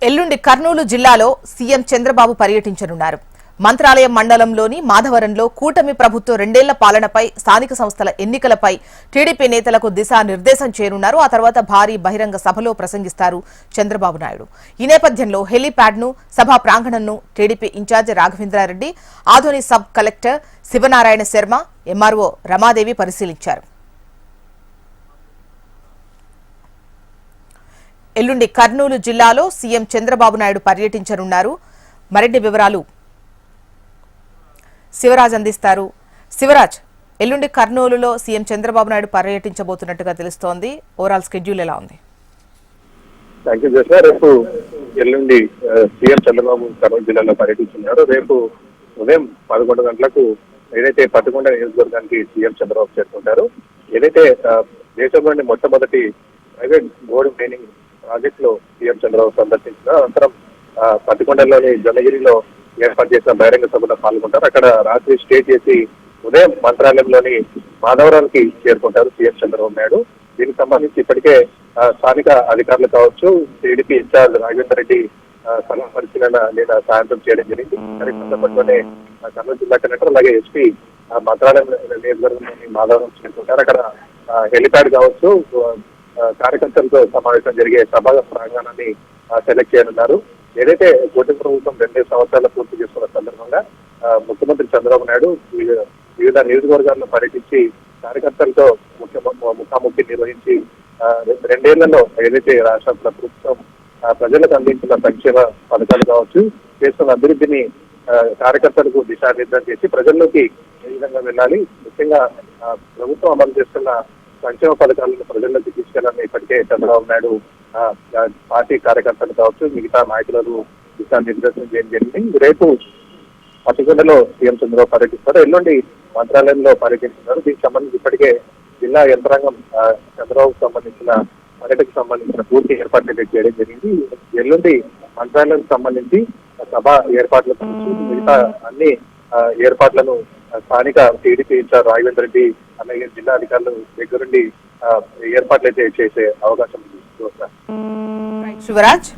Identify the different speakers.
Speaker 1: ఎల్లుండి కర్నూలు జిల్లాలో సీఎం చంద్రబాబు పర్యటించనున్నారు. మంత్రాలయం మండలంలోని మాధవరంలో కూటమి ప్రభుత్వ 2 ఏళ్ల పాలనపై, స్థానిక సంస్థల ఎన్నికలపై టీడీపీ నేతలకు దిశానిర్దేశం చేయనున్నారు. ఆ తర్వాత భారీ బహిరంగ సభలో ప్రసంగిస్తారు చంద్రబాబు నాయుడు. ఈ నేపథ్యంలో హెలీప్యాడ్ను, సభా ప్రాంగణంను TDP incharge Raghavendra Reddy, Adoni sub collector Sivanarayana Sharma, MRO Ramadevi పరిశీలించారు. ఎల్లుండి కర్నూలు జిల్లాలో సీఎం చంద్రబాబు నాయుడు పర్యటించనున్నారు. మరిన్ని వివరాలు శివరాజ్ అందిస్తారు. శివరాజ్, ఎల్లుండి కర్నూలులో సీఎం చంద్రబాబు నాయుడు పర్యటించబోతున్నట్టుగా తెలుస్తోంది. ఓవరాల్ స్కెడ్యూల్ ఎలా ఉంది?
Speaker 2: రేపు ఎల్లుండి సీఎం చంద్రబాబు కర్నూలు జిల్లాలో పర్యటిస్తున్నారు. రేపు ఉదయం 11 గంటలకు ఏదైతే పట్టుకొండ నియోజకవర్గానికి సీఎం చంద్రబాబు చేరుకుంటారు. ఏదైతే దేశంలోని మొట్టమొదటి ప్రైవేట్ గోల్డ్ మైనింగ్ ప్రాజెక్ట్ లో సీఎం చంద్రబాబు సందర్శించిన అనంతరం పట్టుకొండలోని జొన్నగిరిలో ఏర్పాటు చేసిన బహిరంగ సభలో పాల్గొంటారు. అక్కడ రాత్రి స్టే చేసి ఉదయం మంత్రాలయంలోని మాధవరానికి చేరుకుంటారు సీఎం చంద్రబాబు నాయుడు. దీనికి సంబంధించి ఇప్పటికే స్థానిక అధికారులు కావచ్చు, టీడీపీ ఇన్ఛార్జ్ రాఘవేంద్ర రెడ్డి స్థల పరిశీలన లేదా సాయంత్రం చేయడం జరిగింది. సందర్భంలోనే కర్నూలు జిల్లా కలెక్టర్ అలాగే ఎస్పీ మంత్రాలయం నియోజకవర్గంలోని మాధవరం చేరుకుంటారు. అక్కడ హెలిప్యాడ్ కావచ్చు, కార్యకర్తలతో సమావేశం జరిగే సభా ప్రాంగణాన్ని సెలెక్ట్ చేయనున్నారు. ఏదైతే కూటమి ప్రభుత్వం 2 సంవత్సరాలు పూర్తి చేసుకున్న సందర్భంగా ముఖ్యమంత్రి చంద్రబాబు నాయుడు వివిధ నియోజకవర్గాల్లో పర్యటించి కార్యకర్తలతో ముఖాముఖి నిర్వహించి 2 ఏళ్లలో ఏదైతే రాష్ట్ర ప్రభుత్వం ప్రజలకు అందించిన సంక్షేమ పథకాలు కావచ్చు, చేస్తున్న అభివృద్ధిని కార్యకర్తలకు దిశానిర్దేశం చేసి ప్రజల్లోకి ఏ విధంగా వెళ్ళాలి, ముఖ్యంగా ప్రభుత్వం అమలు చేస్తున్న సంక్షేమ పథకాలను ప్రజల్లోకి తీసుకెళ్లాలని ఇప్పటికే చంద్రబాబు నాయుడు పార్టీ కార్యకర్తలు కావచ్చు, మిగతా నాయకులను దిశానిర్దేశం చేయడం జరిగింది. రేపు పట్టుకొండలో సీఎం చంద్రబాబు పర్యటిస్తారు. ఎల్లుండి మంత్రాలయంలో పర్యటిస్తున్నారు. దీనికి సంబంధించి ఇప్పటికే జిల్లా యంత్రాంగం చంద్రబాబుకు సంబంధించిన పర్యటనకు సంబంధించిన పూర్తి ఏర్పాట్లు చేయడం జరిగింది. ఎల్లుండి మంత్రాలయానికి సంబంధించి సభ ఏర్పాట్ల మిగతా అన్ని ఏర్పాట్లను స్థానిక టీడీపీ ఇన్ఛార్జ్ రాఘవేంద్ర రెడ్డి అలాగే జిల్లా అధికారులు దగ్గరుండి ఏర్పాట్లు అయితే చేసే అవకాశం ఉంది.
Speaker 1: శివరాజ్.